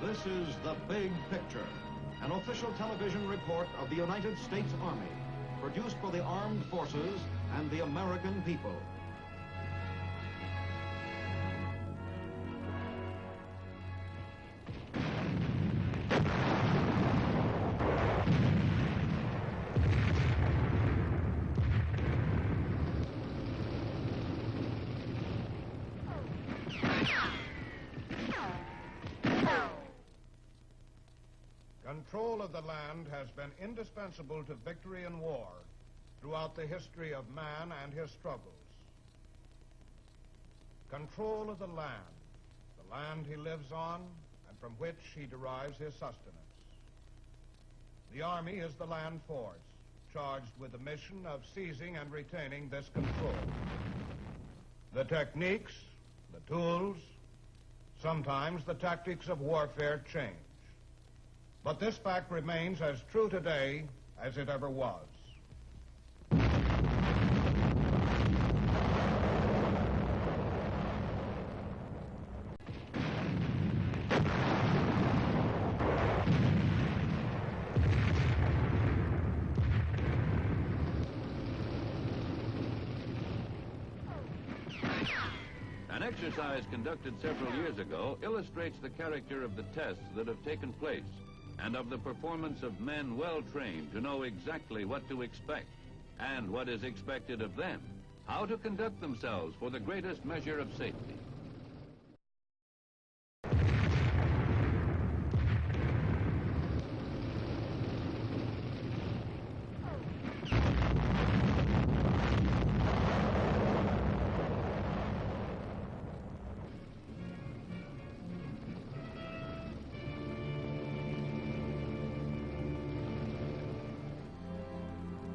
This is The Big Picture, an official television report of the United States Army, produced for the armed forces and the American people. Control of the land has been indispensable to victory in war throughout the history of man and his struggles. Control of the land he lives on and from which he derives his sustenance. The Army is the land force, charged with the mission of seizing and retaining this control. The techniques, the tools, sometimes the tactics of warfare change. But this fact remains as true today as it ever was. An exercise conducted several years ago illustrates the character of the tests that have taken place, and of the performance of men well trained to know exactly what to expect and what is expected of them, how to conduct themselves for the greatest measure of safety.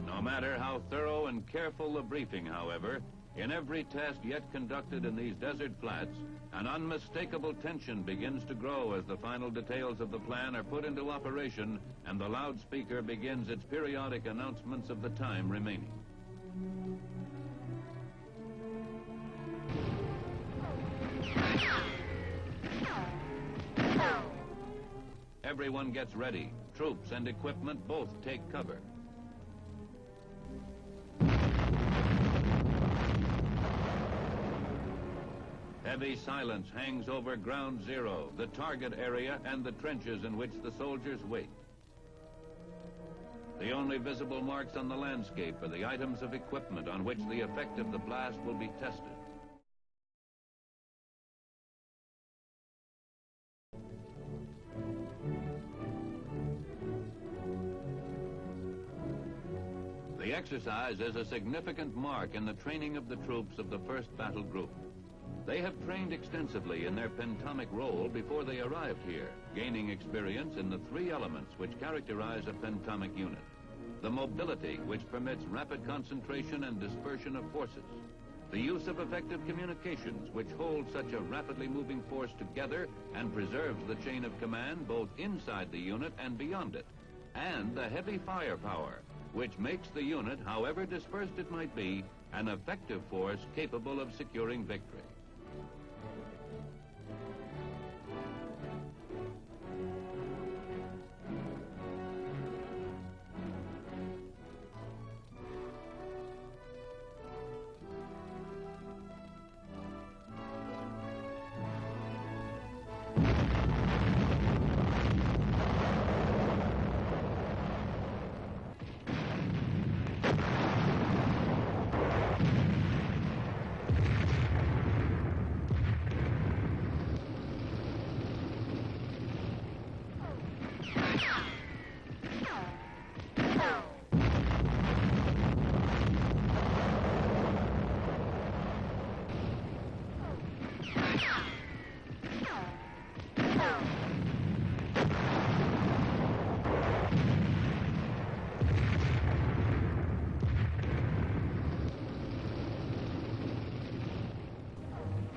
No matter how thorough and careful the briefing, however, in every test yet conducted in these desert flats, an unmistakable tension begins to grow as the final details of the plan are put into operation and the loudspeaker begins its periodic announcements of the time remaining. Everyone gets ready. Troops and equipment both take cover. Heavy silence hangs over Ground Zero, the target area, and the trenches in which the soldiers wait. The only visible marks on the landscape are the items of equipment on which the effect of the blast will be tested. The exercise is a significant mark in the training of the troops of the 1st Battle Group. They have trained extensively in their pentomic role before they arrived here, gaining experience in the 3 elements which characterize a pentomic unit. The mobility, which permits rapid concentration and dispersion of forces. The use of effective communications, which hold such a rapidly moving force together and preserves the chain of command both inside the unit and beyond it. And the heavy firepower, which makes the unit, however dispersed it might be, an effective force capable of securing victory.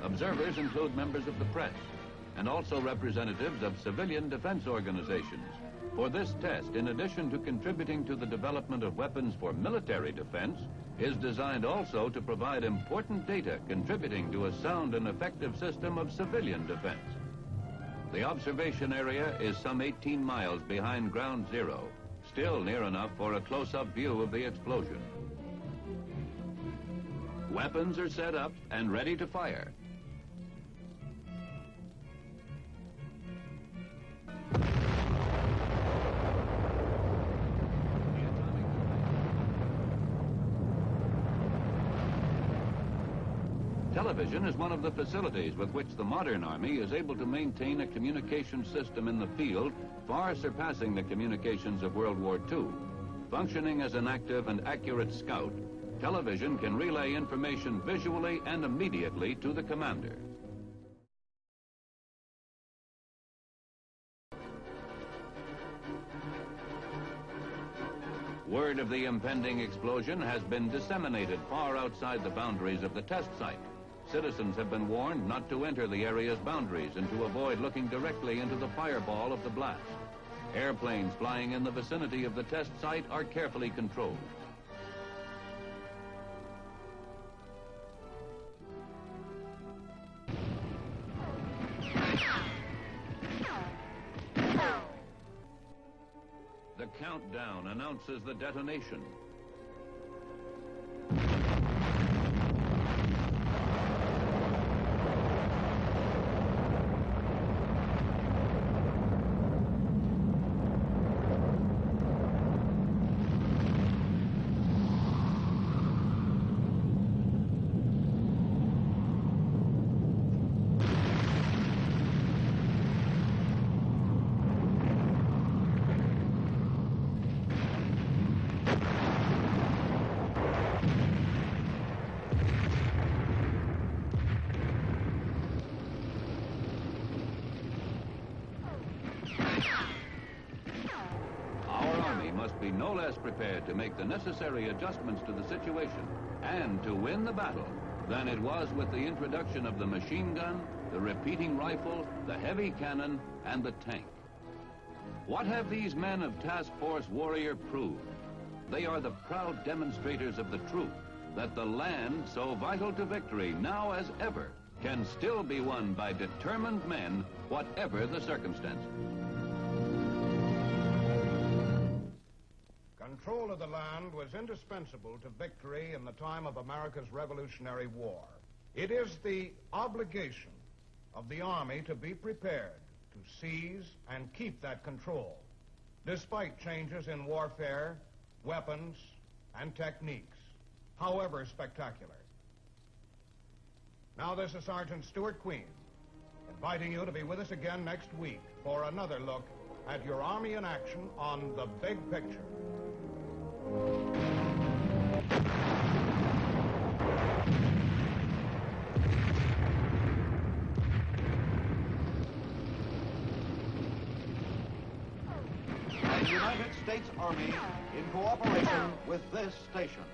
Observers include members of the press and also representatives of civilian defense organizations. For this test, in addition to contributing to the development of weapons for military defense, is designed also to provide important data contributing to a sound and effective system of civilian defense. The observation area is some 18 miles behind ground zero, still near enough for a close-up view of the explosion. Weapons are set up and ready to fire. Television is one of the facilities with which the modern Army is able to maintain a communication system in the field far surpassing the communications of World War II. Functioning as an active and accurate scout, television can relay information visually and immediately to the commander. Word of the impending explosion has been disseminated far outside the boundaries of the test site. Citizens have been warned not to enter the area's boundaries and to avoid looking directly into the fireball of the blast. Airplanes flying in the vicinity of the test site are carefully controlled. The countdown announces the detonation. Must be no less prepared to make the necessary adjustments to the situation and to win the battle than it was with the introduction of the machine gun, the repeating rifle, the heavy cannon, and the tank. What have these men of Task Force Warrior proved? They are the proud demonstrators of the truth that the land, so vital to victory now as ever, can still be won by determined men, whatever the circumstances. Control of the land was indispensable to victory in the time of America's Revolutionary War. It is the obligation of the Army to be prepared to seize and keep that control, despite changes in warfare, weapons, and techniques, however spectacular. Now this is Sergeant Stuart Queen, inviting you to be with us again next week for another look at your Army in action on The Big Picture. The United States Army in cooperation with this station.